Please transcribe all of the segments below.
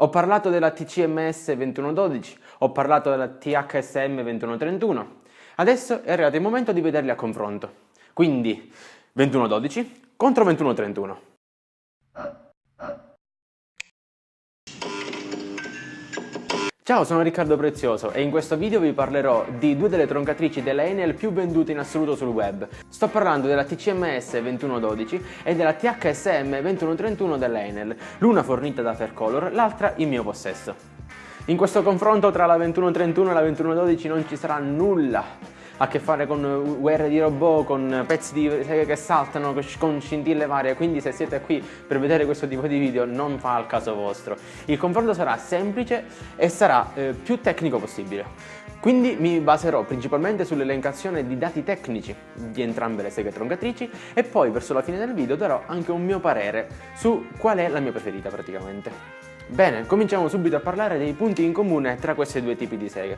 Ho parlato della TCMS 2112, ho parlato della THSM 2131. Adesso è arrivato il momento di vederli a confronto. Quindi 2112 contro 2131. Ciao, sono Riccardo Prezioso e in questo video vi parlerò di due delle troncatrici della Enel più vendute in assoluto sul web. Sto parlando della TCMS 2112 e della THSM 2131 della Enel, l'una fornita da Faircolor, l'altra in mio possesso. In questo confronto tra la 2131 e la 2112 non ci sarà nulla a che fare con guerre di robot, con pezzi di seghe che saltano, con scintille varie, quindi se siete qui per vedere questo tipo di video non fa al caso vostro. Il confronto sarà semplice e sarà più tecnico possibile. Quindi mi baserò principalmente sull'elencazione di dati tecnici di entrambe le seghe troncatrici e poi verso la fine del video darò anche un mio parere su qual è la mia preferita praticamente. Bene, cominciamo subito a parlare dei punti in comune tra questi due tipi di seghe.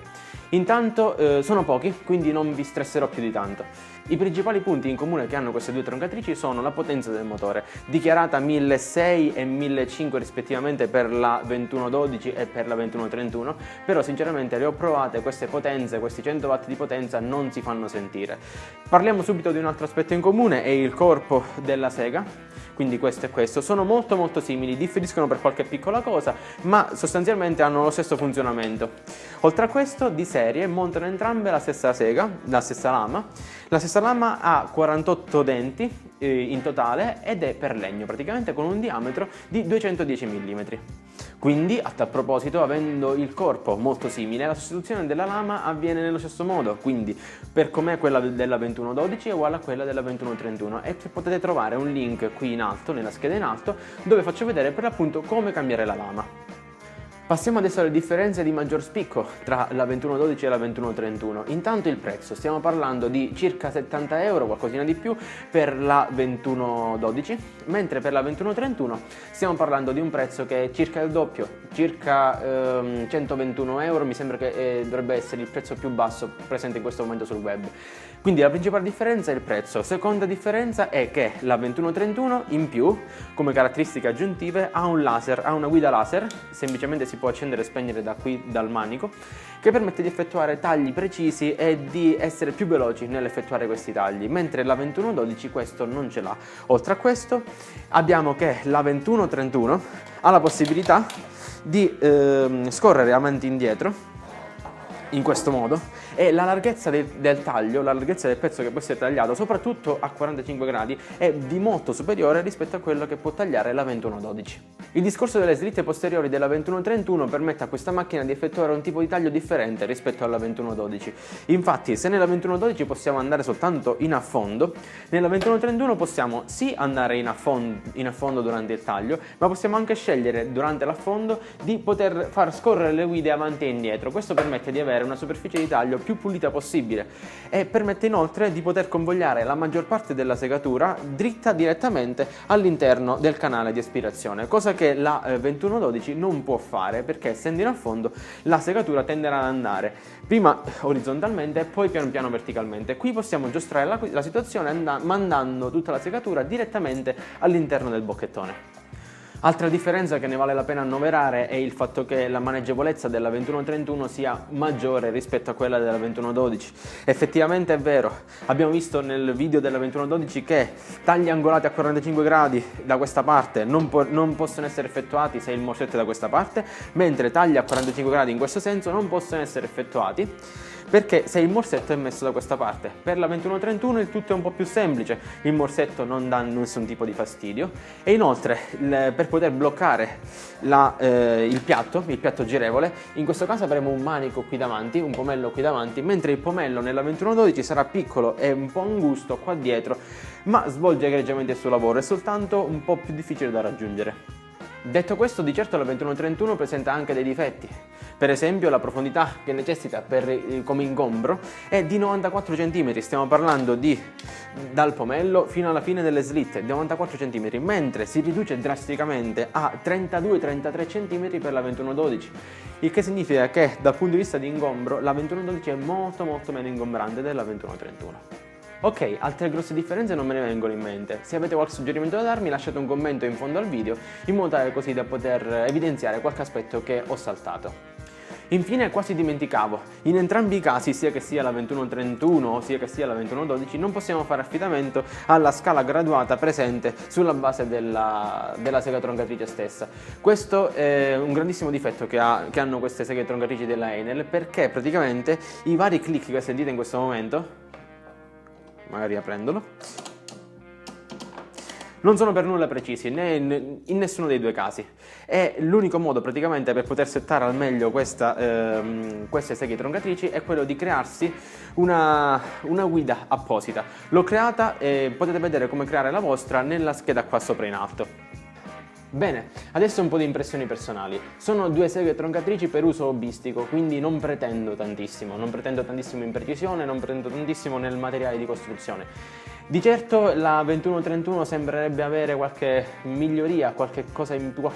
Intanto sono pochi, quindi non vi stresserò più di tanto. I principali punti in comune che hanno queste due troncatrici sono la potenza del motore, dichiarata 1600 e 1500 rispettivamente per la 2112 e per la 2131, però sinceramente le ho provate, queste potenze, questi 100 watt di potenza non si fanno sentire. Parliamo subito di un altro aspetto in comune, è il corpo della sega. Quindi questo e questo sono molto simili, differiscono per qualche piccola cosa, ma sostanzialmente hanno lo stesso funzionamento. Oltre a questo, di serie montano entrambe la stessa sega, la stessa lama. La stessa lama ha 48 denti in totale ed è per legno, praticamente con un diametro di 210 mm. Quindi, a tal proposito, avendo il corpo molto simile, la sostituzione della lama avviene nello stesso modo, quindi per com'è quella della 2112 è uguale a quella della 2131 e potete trovare un link qui in alto, nella scheda in alto, dove faccio vedere per l'appunto come cambiare la lama. Passiamo adesso alle differenze di maggior spicco tra la 2112 e la 2131. Intanto il prezzo, stiamo parlando di circa 70 euro, qualcosina di più, per la 2112, mentre per la 2131 stiamo parlando di un prezzo che è circa il doppio, circa 121 euro, mi sembra che dovrebbe essere il prezzo più basso presente in questo momento sul web. Quindi la principale differenza è il prezzo. Seconda differenza è che la 2131 in più, come caratteristiche aggiuntive, ha un laser, ha una guida laser, semplicemente si può accendere e spegnere da qui dal manico, che permette di effettuare tagli precisi e di essere più veloci nell'effettuare questi tagli, mentre la 2112 questo non ce l'ha. Oltre a questo abbiamo che la 2131 ha la possibilità di scorrere avanti e indietro in questo modo e la larghezza del taglio, la larghezza del pezzo che può essere tagliato soprattutto a 45 gradi è di molto superiore rispetto a quello che può tagliare la 2112. Il discorso delle slitte posteriori della 2131 permette a questa macchina di effettuare un tipo di taglio differente rispetto alla 2112. Infatti, se nella 2112 possiamo andare soltanto in affondo, nella 2131 possiamo sì andare in affondo durante il taglio, ma possiamo anche scegliere durante l'affondo di poter far scorrere le guide avanti e indietro. Questo permette di avere una superficie di taglio più pulita possibile e permette inoltre di poter convogliare la maggior parte della segatura dritta direttamente all'interno del canale di aspirazione, cosa che la 2112 non può fare perché essendo in affondo la segatura tenderà ad andare prima orizzontalmente e poi piano piano verticalmente. Qui possiamo giostrare la situazione mandando tutta la segatura direttamente all'interno del bocchettone. Altra differenza che ne vale la pena annoverare è il fatto che la maneggevolezza della 2131 sia maggiore rispetto a quella della 2112. Effettivamente è vero, abbiamo visto nel video della 2112 che tagli angolati a 45 gradi da questa parte non possono essere effettuati se il morsetto è da questa parte, mentre tagli a 45 gradi in questo senso non possono essere effettuati perché se il morsetto è messo da questa parte. Per la 2131 il tutto è un po' più semplice, il morsetto non dà nessun tipo di fastidio e inoltre per poter bloccare il piatto girevole, in questo caso avremo un manico qui davanti, un pomello qui davanti, mentre il pomello nella 2112 sarà piccolo e un po' angusto qua dietro, ma svolge egregiamente il suo lavoro, è soltanto un po' più difficile da raggiungere. Detto questo, di certo la 2131 presenta anche dei difetti. Per esempio la profondità che necessita come ingombro è di 94 cm, stiamo parlando dal pomello fino alla fine delle slitte, 94 cm, mentre si riduce drasticamente a 32-33 cm per la 2112, il che significa che dal punto di vista di ingombro la 2112 è molto meno ingombrante della 2131. Ok, altre grosse differenze non me ne vengono in mente. Se avete qualche suggerimento da darmi, lasciate un commento in fondo al video, in modo tale così da poter evidenziare qualche aspetto che ho saltato. Infine, quasi dimenticavo, in entrambi i casi, sia che sia la 2131 sia che sia la 2112, non possiamo fare affidamento alla scala graduata presente sulla base della sega troncatrice stessa. Questo è un grandissimo difetto che hanno queste seghe troncatrici della Enel, perché praticamente i vari click che sentite in questo momento, magari aprendolo, non sono per nulla precisi, né in nessuno dei due casi. E l'unico modo praticamente per poter settare al meglio queste seghe troncatrici è quello di crearsi una guida apposita. L'ho creata e potete vedere come creare la vostra nella scheda qua sopra in alto. Bene, adesso un po' di impressioni personali. Sono due seghe troncatrici per uso hobbistico, quindi non pretendo tantissimo in precisione, non pretendo tantissimo nel materiale di costruzione. Di certo la 2131 sembrerebbe avere qualche miglioria, qualche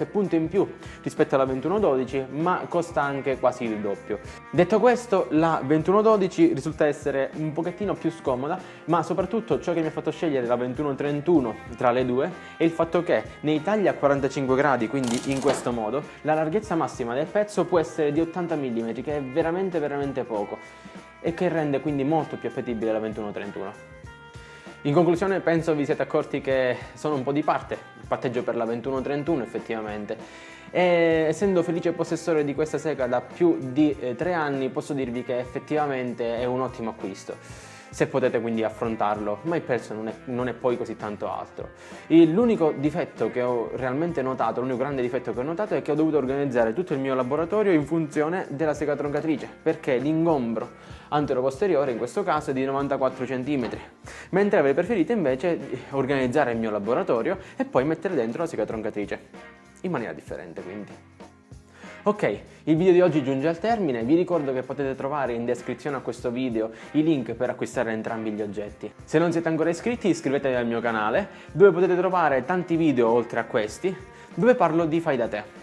punto in più rispetto alla 2112, ma costa anche quasi il doppio. Detto questo, la 2112 risulta essere un pochettino più scomoda, ma soprattutto ciò che mi ha fatto scegliere la 2131 tra le due è il fatto che nei tagli a 45 gradi, quindi in questo modo, la larghezza massima del pezzo può essere di 80 mm, che è veramente poco, e che rende quindi molto più appetibile la 2131. In conclusione, penso vi siete accorti che sono un po' di parte, patteggio per la 2131 effettivamente, e essendo felice possessore di questa sega da più di 3 anni posso dirvi che effettivamente è un ottimo acquisto, se potete quindi affrontarlo, ma il prezzo non è poi così tanto altro. L'unico difetto che ho realmente notato, l'unico grande difetto che ho notato è che ho dovuto organizzare tutto il mio laboratorio in funzione della sega troncatrice, perché l'ingombro antero-posteriore in questo caso è di 94 cm, mentre avrei preferito invece organizzare il mio laboratorio e poi mettere dentro la sega troncatrice, in maniera differente quindi. Ok, il video di oggi giunge al termine, vi ricordo che potete trovare in descrizione a questo video i link per acquistare entrambi gli oggetti. Se non siete ancora iscritti, iscrivetevi al mio canale, dove potete trovare tanti video oltre a questi, dove parlo di fai da te.